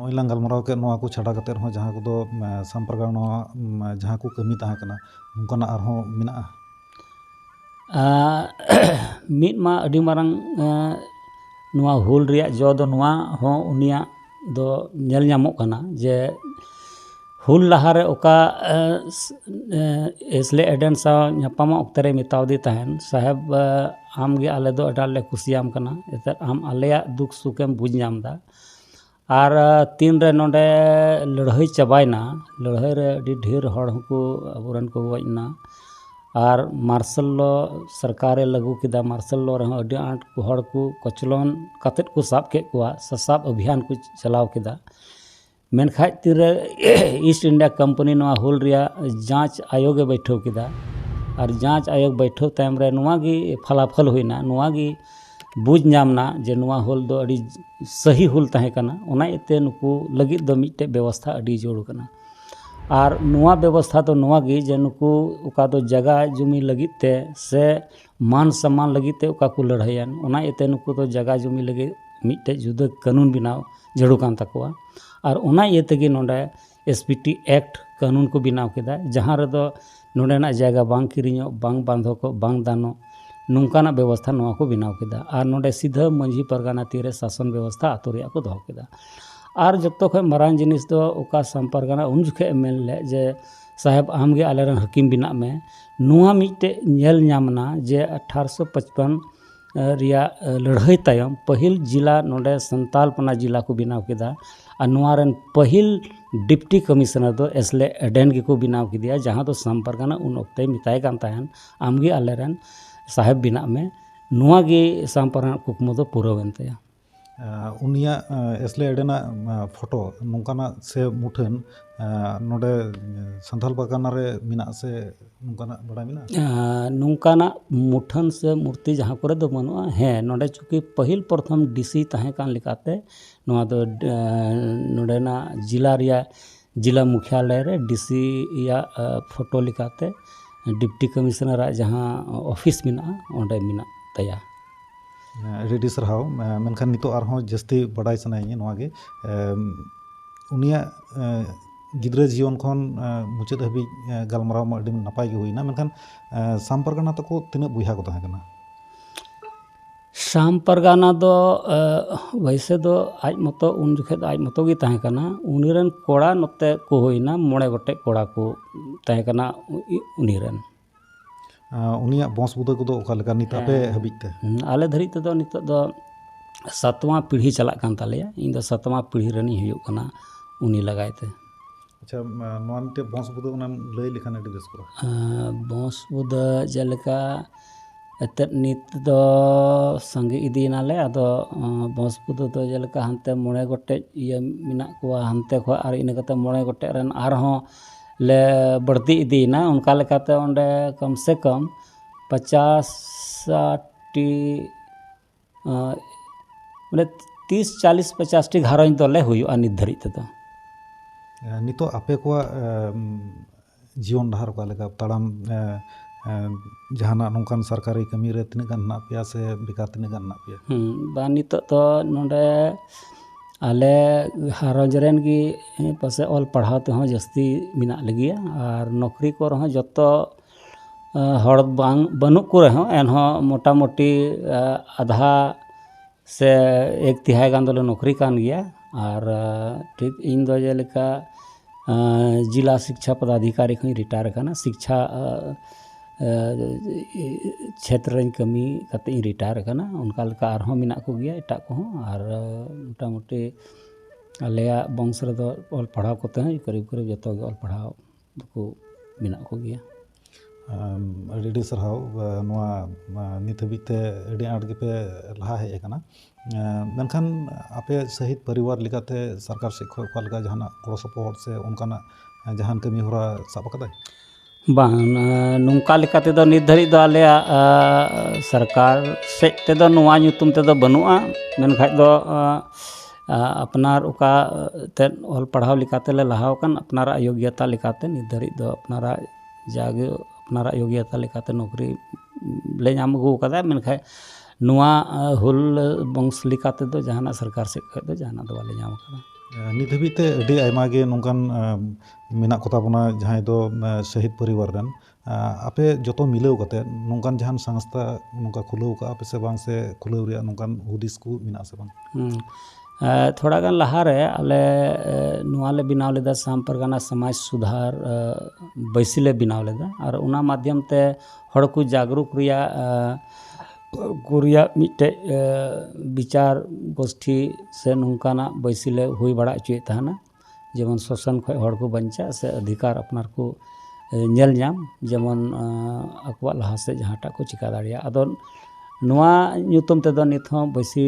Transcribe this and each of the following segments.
नॉय लांग गलमराव के नोआ को छाड़ा कते रहो जहां को दो सामप्रगाना जहां को कमी ताहा कना उनकाना आरहों मिना मीट मा अडी मारंग नोआ हुल रिया जो दो नोआ हो उनिया दो नेल ᱧᱟᱢᱚᱜ ᱠᱟᱱᱟ जे हुल लहारे ओका एसले एडेन सा ᱧᱟᱯᱟᱢ ᱚᱠᱛᱮ ᱨᱮ ᱢᱮᱛᱟᱣᱫᱮ ᱛᱟᱦᱮᱱ ᱥᱟᱦᱮᱵ आमगे आले दो अडाले कुसियाम कना एते आम आलेया दुख सुखेम बुझ ᱧᱟᱢदा और तीन रे नोडे लड़ाई चाबायना लड़ाई रे अडी ढेर हड़ को अबुरन को गजना और मार्शल लॉ सरकारे लागू किदा मार्शल लॉ रे अडी आंट को हड़ को कचलन कतेट को साब के कुआ ससाब अभियान को चलाव किदा मेनखाय तीरे ईस्ट इंडिया कंपनी नोआ हुल रिया जांच आयोग बैठो किदा और जांच आयोग बैठो टाइम रे नोआ गी फलाफल हुईना नोआ गी बुझ ᱧᱟᱢना जे नोआ हुल दो अडी सही हुल ताहे कना ओना एते नुकु लगित दो मिटे व्यवस्था अडी जोड़ कना और नोआ व्यवस्था तो नोआ गी जे नुकु उका दो जगह जमी लगित ते से मान सम्मान लगित ते उका को लड़ाईयन ओना एते नुकु तो जगह जमी लगे मिटे जुदा कानून बनाव जड़ू कान तकवा और ओना एते गी नोडे एसपीटी एक्ट कानून को बनाव केदा जहां रे दो नोडेना जगह बांग किरिñो बांग बांधो को बांग दानो नोंकाना व्यवस्था नोआ को बनाव केदा और नोडे सीधा मंझी परगाना तीरे शासन व्यवस्था आतो रिया को दो केदा और जतो खे मारांग जिनिस दो ओका संपरगाना उन जुखे मेल ले जे साहेब आमगे आलेरन हकीम बिना में नोआ मिटे नेल ᱧᱟᱢना जे 1855 रिया लड़ाई तायम पहिल जिला नोडे संतालपना जिला को बनाव केदा और नोआरन पहिल डिप्टी कमिश्नर दो एसले एडेन के को बनाव किदिया जहां दो संपरगाना उन ओक्ते मिताय कान ताहन आमगे आलेरन साहेब बिना में नोआ गे संपरगाना कुकमो दो पूरा वेनतया उनिया एसले एडेना फोटो नोंकाना से मुठन नोडे संथाल बागाना रे मिना से नोंकाना बड़ा मिना नोंकाना मुठन से मूर्ति जहां करे दो मनुआ है नोडे चुकी पहिल प्रथम डीसी ताहे कान लिकाते नोआ दो नोडेना जिला रिया जिला मुख्यालय रे डीसी या फोटो लिकाते डिप्टी कमिश्नर जहां ऑफिस मिना ओंडे मिना तया रेडी सरहाव मेनखान नितो आरहों जस्ती बड़ाई सनाइए नोआगे उनिया गिद्रा जीवन खन मुचाद हबी गलमराव मा अडी नपाय गे हुईना मेनखान साम परगाना तको तिना बुया को ताहे कना साम परगाना दो वैसे दो आज मतो उन जुखे आज मतो गी ताहे कना उनिरन कोड़ा नते को होइना मोड़े गोटे कोड़ा को ताहे कना उनिरन उनिया बंस बुदा को दो ओका लेका नित आपे हबिते आले धरी ते दो नित दो 7वां पीढ़ी चला कान तालेया इन दो 7वां पीढ़ी रनी हुयो कना उनी लगायते अच्छा नोआ मिटे बंस बुदा उना लई लेखान अडी बेस को बंस बुदा जेलका एते नित दो संगे इदीनाले आदो बंस बुदा दो जेलका हनते मोड़े गोटे इया मिना कोआ हनते खो आर इन कते मोड़े गोटे रन आरहों ले बढ़ती इदीना उनका लेकाते ओंडे कम से कम 50 माने 30-40-50 घारों तो ले हुई निर्धारित तो नितो आपे को जीवन डहार का लेका ताड़ाम जहाना नोंकान सरकारी कमी रे तिना गान ना पिया से बेकार तिना गान ना पिया बा नितो तो नोंडे आले हारज रेन की पासे ऑल पढ़ाव ते हो जस्ती मिना लगिया और नौकरी को रहो जतो हड़ बांग बनुक को रहो एनहो मोटा मोटी आधा से 1/3 गान दो नौकरी कान गया और ठीक इन दो जेलेका जिला शिक्षा पदाधिकारी खई रिटायर कना शिक्षा क्षेत्र रन कमी कते रिटायर कना उनका लेका आरहों मिना को गया एटा को और मोटा मोटी आलेया वंश रे दो ऑल पढ़ाव कोते हैं करीब करीब जतो ऑल पढ़ाव को मिना को गया अडी सरहाव नोआ नित हबिते अडी आट के पे लहा हे कना मेनखान आपे शहीद परिवार लिकाते सरकार से खो का लगा जहाना गड़ो सपोर्ट से उनकाना जहान कमी होरा साब कदाय बांग नोंका लेकाते दो निर्धारित दो आलेया सरकार से ते दो नोआ ᱧᱩᱛᱩᱢ ते दो बनुआ मेनखाय दो अपनार उका ते ऑल पढ़ाव लिकाते ले लहाव कन अपनारा योग्यता लिकाते निर्धारित दो अपनारा जागे अपनारा योग्यता लिकाते नौकरी ले ᱧᱟᱢ अगू कदा मेनखाय नोआ हुल वंश लिकाते दो जहाना सरकार से दो जहाना दो वाले ᱧᱟᱢ कदा ᱱᱤᱛ ᱦᱟᱹᱵᱤᱡ ᱛᱮ ᱟᱹᱰᱤ ᱟᱭᱢᱟ ᱜᱮ ᱱᱚᱝᱠᱟᱱ ᱢᱮᱱᱟᱜ ᱠᱚ ᱛᱟᱵᱚᱱᱟ ᱡᱟᱦᱟᱸᱭ ᱫᱚ ᱥᱚᱦᱤᱫ ᱯᱚᱨᱤᱵᱟᱨ ᱨᱮᱱ ᱟᱯᱮ ᱡᱚᱛᱚ ᱢᱤᱞᱟᱹᱣ ᱠᱟᱛᱮ ᱱᱚᱝᱠᱟᱱ ᱡᱟᱦᱟᱱ ᱥᱚᱝᱥᱛᱷᱟ ᱱᱚᱝᱠᱟ ᱠᱷᱩᱞᱟᱹᱣ ᱠᱟᱜᱼᱟ ᱯᱮ ᱥᱮ ᱵᱟᱝ ᱥᱮ ᱠᱷᱩᱞᱟᱹᱣ ᱨᱮᱭᱟᱜ ᱱᱚᱝᱠᱟन ᱦᱩᱫᱤᱥ ᱠᱚ ᱢᱮᱱᱟᱜ ᱥᱮ ᱵᱟᱝ? थोड़ा गान लहारे आले नुआले बनाव लेदा साम परगना समाज सुधार बैसिले बनाव लेदा और उना माध्यम ते हड़ को जागरूक रिया गुरिया मिटे विचार गोष्ठी से नौकाना बैसिले हुई बड़ा चुए तहना जेमन शोषण खय हड़ को बंचा से अधिकार अपनार को नेल नाम जेमन अकवा लहा से जहाँटा को चिका दाड़िया अदो नुआ ᱧᱩᱛᱩᱢ तेदो नित हों बैसी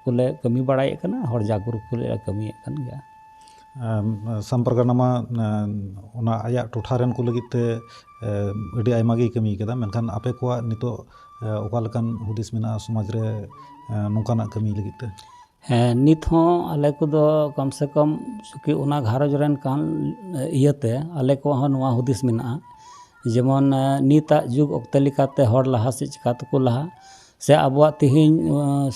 कुले कमी बड़ाए कना हड़ जागरूक कुले कमी कन गया ᱥᱟᱢᱯᱨᱜᱟᱱᱟ ᱢᱟ ᱚᱱᱟ ᱟᱭᱟᱜ ᱴᱚᱴᱷᱟ ᱨᱮᱱ ᱠᱚ ᱞᱟᱹᱜᱤᱫ ᱛᱮ ᱟᱹᱰᱤ ᱟᱭᱢᱟ ᱜᱮᱭ ᱠᱟᱹᱢᱤ ᱠᱮᱫᱟ ᱢᱮᱱᱠᱷᱟन ᱟᱯᱮ ᱠᱚᱣᱟᱜ ᱱᱤᱛᱚᱜ ᱚᱠᱟ ᱞᱮᱠᱟᱱ ᱦᱩᱫᱤᱥ ᱢᱮᱱᱟᱜᱼᱟ ᱥᱚᱢᱟᱡᱽ ᱨᱮ ᱱᱚᱝᱠᱟᱱᱟᱜ ᱠᱟᱹᱢᱤ ᱞᱟᱹᱜᱤᱫ ᱛᱮ? नित हों आले को दो कम से कम चूँकि उना घारज रेन कान इयते आले को हों नुआ हुदिस मेना जेमन नीता जुग ऑक्ते लिकाते हड़ लहा से चिकात को लहा से अबुआ तिहिन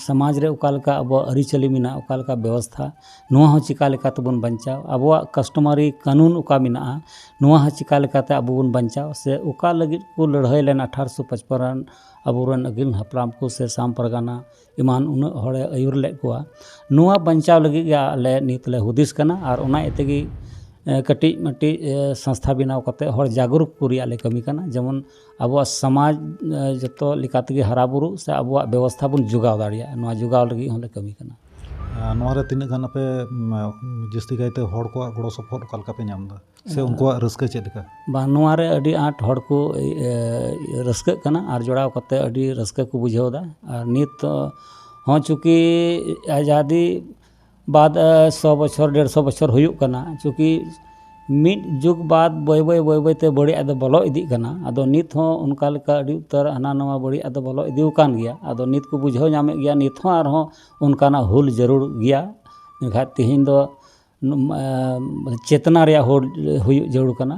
समाज रे उकालका अब अरिचली मिना उकालका व्यवस्था नुआ हो चिका लेकाते बन बंचाव अबुआ कस्टमरी कानून उका मिना नुआ हो चिका लेकाते अब बन बंचाव से उका लगित को लड़ाई लेन 1855 अबुरन अगिल हपराम को से साम परगाना इमान उन हड़े अयुर ले को नुआ बंचाव लगी गया ले नीतले हुदिस कना और उना एतेगी कटी मटी संस्था बनाव कते हड़ जागरूक कुरिया ले कमी कना जेमन अबुआ समाज जतो लिकातगी हराबुरु से अबुआ व्यवस्था बन जुगाव दाड़िया नुआ जुगाव लगी होले कमी कना ᱱᱚᱣᱟ ᱨᱮ ᱛᱤᱱᱟᱹᱜ ᱜᱟᱱ ᱟᱯᱮ ᱡᱟᱹᱥᱛᱤ ᱠᱟᱭᱛᱮ ᱦᱚᱲ ᱠᱚᱣᱟᱜ ᱜᱚᱲᱚ ᱥᱚᱯᱚᱦᱚᱫ ᱚᱠᱟ ᱞᱮᱠᱟ ᱯᱮ ᱧᱟᱢ ᱮᱫᱟ ᱥᱮ ᱩᱱᱠᱩᱣᱟᱜ ᱨᱟᱹᱥᱠᱟᱹ ᱪᱮᱫ ᱞᱮᱠᱟ? ᱵᱟᱝ ᱱᱚᱣᱟ ᱨᱮ ᱟᱹᱰᱤ ᱟᱸᱴ ᱦᱚᱲ ᱠᱚ ᱨᱟᱹᱥᱠᱟᱹᱜ ᱠᱟᱱᱟ ᱟᱨ ᱡᱚᱲᱟᱣ ᱠᱟᱛᱮ ᱟᱹᱰᱤ ᱨᱟᱹᱥᱠᱟᱹ ᱠᱚ ᱵᱩᱡᱷᱟᱹᱣ ᱮᱫᱟ ᱟᱨ ᱱᱤᱛ ᱦᱚᱸ ᱪᱩᱸᱠᱤ आज़ादी बाद 100 बछर 150 बछर हुयुग कना चूँकि मिड जुग बाद बय बय बय बय ते बड़ी आदो बलो इदी कना आदो नित हो उनका लेका अड़ी उत्तर हना नवा बड़ी आदो बलो इदी कान गया आदो नित को बुझाव नामे गया नित हो आर हो उनकाना हुल जरूर गया मेखा तिहिन दो चेतना रे हुल हुयुग जरूर कना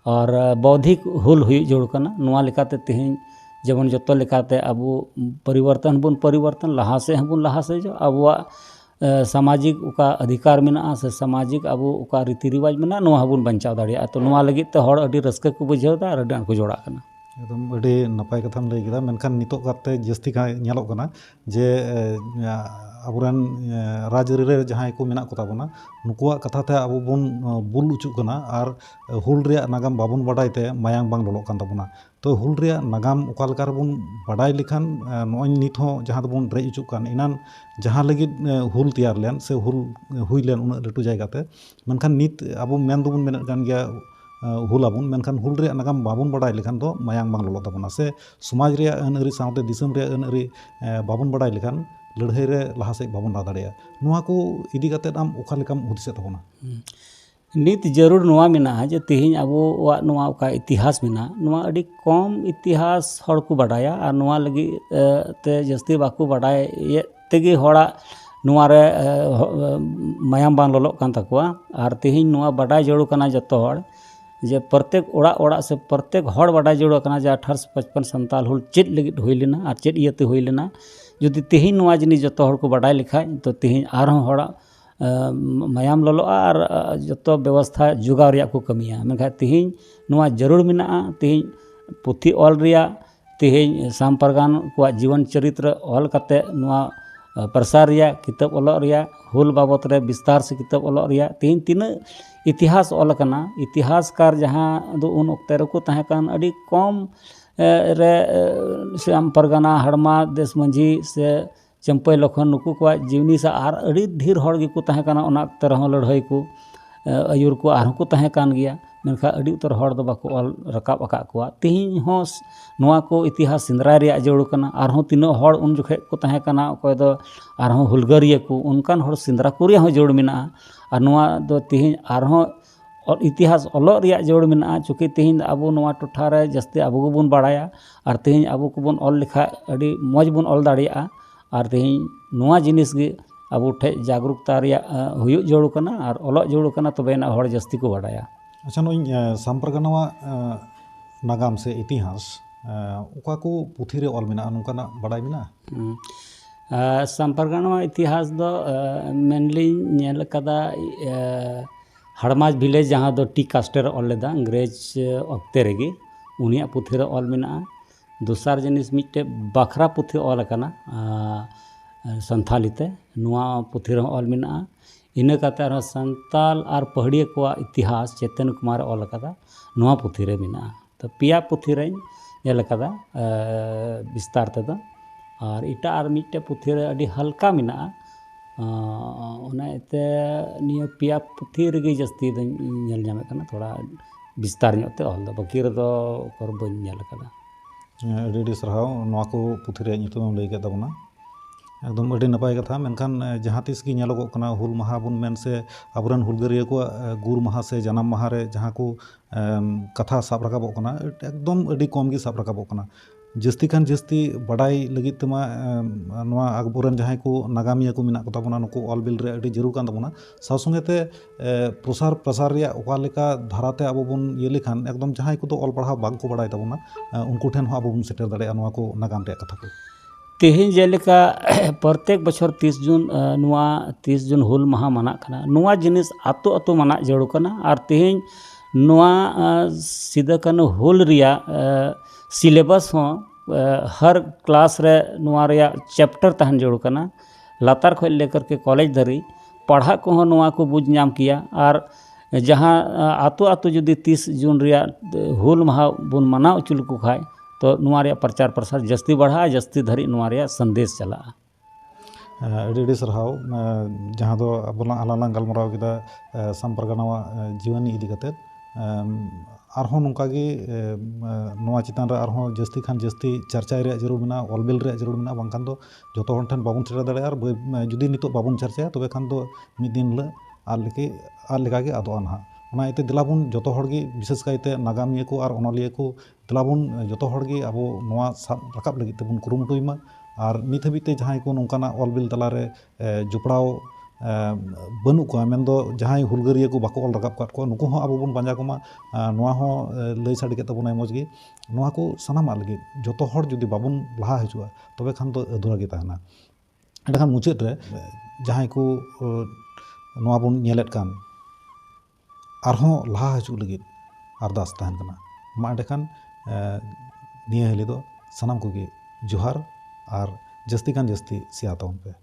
और बौद्धिक हुल हुयुग जरूर कना नुआ लेकाते तिहिन जेमन जतो लेकाते अबु परिवर्तन लहा से हबुन लहा से जो अबुआ सामाजिक उका अधिकार मेना से सामाजिक अबु उका रीति रिवाज मेना नुआ हबुन बंचाव दाड़िया तो नुआ लगित ते हड़ अडी रस्के को बुझाव दा अडी को जोड़ा कना एकदम अडी नपाय कथाम लay केदा मेनखान नितो काते जस्ती का ᱧᱮᱞᱚᱜ कना जे अबुरन राजरी रे जहां को मेना को ताबोना नुकुआ कथा ते अबु बन बुल उचुक कना और हुल रे नागाम बाबुन बाडाय ते मायांग बांग लोलो कान ताबोना तो हुल रे नागाम उका लेका रे बन बाडाय लिखान नोय नित हो जहां बन रे उचुक कान इनान जहां लगी हुल तैयार लेन से हुल हुई लेन उन लटू जायगा ते मेनखान नित अबु मेन दोबन मेना कान गया हुल आबुन मेनखान हुल रे नागाम बाबुन बाडाय लेखान दो मायांग बांग लोलो ताबोना से समाज रे अन अरी सावते दिसम रे अन अरी बाबुन बाडाय लेखान लड़ाई रे लहा से बाबन ला दाड़िया नुआ को इदी कते आम ओखा लेकाम हुदिसे ताबोना नित जरूर नुआ मेना जे तिहिन अबो वा नुआ का इतिहास मेना नुआ अडी कम इतिहास हड़ को बाडाया और नुआ लगी ते जस्ती बाकू बाडाय ये तेगी हड़ा नुआ रे मायाम बांग लोलो कान तकवा और तिहिन नुआ बाडाय जरूर कना जतो हड़ जे प्रत्येक ओड़ा ओड़ा से प्रत्येक हड़ बाडाय जरूर कना जे 1855 संताल हुल चेद लगी हुई लेना और चेद इयते हुई लेना जुदी तिहिन नुआ जिनिस जतो हड़ को बाडाय लिखाय तो तिहिन आरहों हड़ा मायाम लोलो और जतो व्यवस्था जुगाव रिया को कमिया मेखा तिहिन नुआ जरूर मेना तिहिन पुथी ऑल रिया तिहिन साम परगान को जीवन चरित्र ऑल कते नुआ प्रसार रिया किताब ऑलो रिया हुल बाबत रे विस्तार से किताब ऑलो रिया तिहिन तीन इतिहास ऑल कना इतिहासकार जहां दो उन ओक्ते रे को तहे कान अडी कम रे साम परगाना हड़मा देश मंझी से चंपई लखन नुकु को जीवनी से आर अड़ी ढेर हड़ गे को तहे काना ओना तरह लड़ाई को अयुर को आर को तहे कान गया मेनखा अड़ी उतर हड़ दो बाको ऑल रकाब अका को तिहिन हो नुआ को इतिहास सिंदरा रिया जरूर कना आर हो तीनो हड़ उन जखे को तहे काना कोय दो आर हो हुलगरिया को उनकान हड़ सिंदरा कुरिया हो जरूर मेना और नुआ दो तिहिन आर हो और इतिहास ऑलो रिया जरूर मेना चूँकि तिहिन अबो नुआ टोठा रे जस्ती अबो बन बाडाया और तिहिन अबो को बन ऑल लिखा अड़ी मौज बन ऑल दाड़िया और तिहिन नुआ जिनिस गे अबो ठे जागरूकता रिया हुयुग जरूर कना और ऑलो जरूर कना तबे ना हड़ जस्ती को बाडाया अच्छा नोई साम परगाना नागाम से इतिहास उका को पुथी रे ऑल मेना नोंकाना बाडाय मेना संपरगना इतिहास दो मेनली नेल कदा हड़माज विलेज जहाँ दो टी कास्टर ऑल लेदा अंग्रेज अक्ते रेगी उनिया पुथी रे ऑल मिना दूसर जिनिस मिट्टे बखरा पुथी ऑल कना संथालीते नुआ पुथी रे ऑल मिना इना कते आरो संताल और पहाड़िया को इतिहास चेतन कुमार ऑल कदा नुआ पुथी रे मिना तो पिया पुथी रे नेल कदा विस्तार तेदो और इटा और मिट्टे पुथी रे अडी हल्का मिना ओनाते निया पिया पुथी रेगे जस्ती द नेल जामे कना थोड़ा विस्तार ᱧᱚᱜ ऑल द बाकी रे दो कर बन नेल कदा अड़ी सरहाव नवा को पुथी रे नितुम लई के तबना एकदम अड़ी नपाय कथा मेनखान जहाँ तीस की नेलोगो कना हुल महा बुन मेन से अबरन हुलगरिया को गुर महा से जन्म महा रे जहाँ को कथा साब रकाबो कना एकदम अड़ी कम गी साब रकाबो कना जस्ती खान जस्ती बड़ाई लगित तमा नवा अकबरन जहाँ को नागामिया को मिना को तबना नुको ऑल बिल रे अड़ी जरूर कान तबना साव संगेते प्रसार प्रसार रे ओका लेका धाराते अब बुन ये लेखान एकदम जहाँ को तो ऑल पढ़ा बाग को बड़ाई तबना उनको ठेन हो अब बुन सेटर दाड़े नवा को नागाम रे कथा को तेहन जेलेका प्रत्येक बछर 30 जून नुआ 30 जून हुल महा मना कना नुआ जिनिस आतो आतो मना जड़ो कना और तेहन नुआ सीधा कन हुल रिया सिलेबस हो हर क्लास रे नुआ रिया चैप्टर तहन जड़ो कना लातार खो लेकर के कॉलेज धरी पढ़ा को हो नुआ को बुझ नाम किया और जहाँ आतो आतो जुदी 30 जून रिया हुल महा बुन मना उचुल को खाए तो नुआ रिया प्रचार प्रसार जस्ती बढ़ा जस्ती धरी नुआ रिया संदेश चला अड़ी सरहाव जहाँ दो अबला आलालांग गलमराव किदा संपरगनावा जीवनी इदी कते आरहों नोंका गे नोआ चितान रे आरहों जस्ती खान जस्ती चर्चा रे जरूर मेना ऑलबिल रे जरूर मेना बांखान दो जोतो हन ठन बाबुन सेटा दाड़े और जुदी नितो बाबुन चर्चा तबे खान दो मिद दिन ले आर लेका गे आदो आनहा ओना इते दिलाबुन जोतो हर गे विशेष कायते नागामिया को और ओनलिया को दिलाबुन जोतो हर गे आबो नोआ साब रकाब लगित तेबुन कुरुमुटुयमा और नित हबिते जहाँ को नोंकाना ऑलबिल तलारे जुपड़ाव बनू को मेनदो जहाँ हुलगरिया को बाको ऑल रकाब काट को नुको हो आबो बुन पांजा कोमा नोआ हो लई साड़ी के तबुना मौज गे नोआ को सनामा लगे जोतो हर जुदी बाबुन लहा हजुआ तबे खान तो अधूरा गे ताहना एंडखान मुचाद रे जहाँ को नोआ बुन नेलेट कान आरहों लहा हजु लगे अरदास तहन कना मा एंडखान निया हेली दो सनाम को गे जोहार और जस्ती कान जस्ती सियातों पे।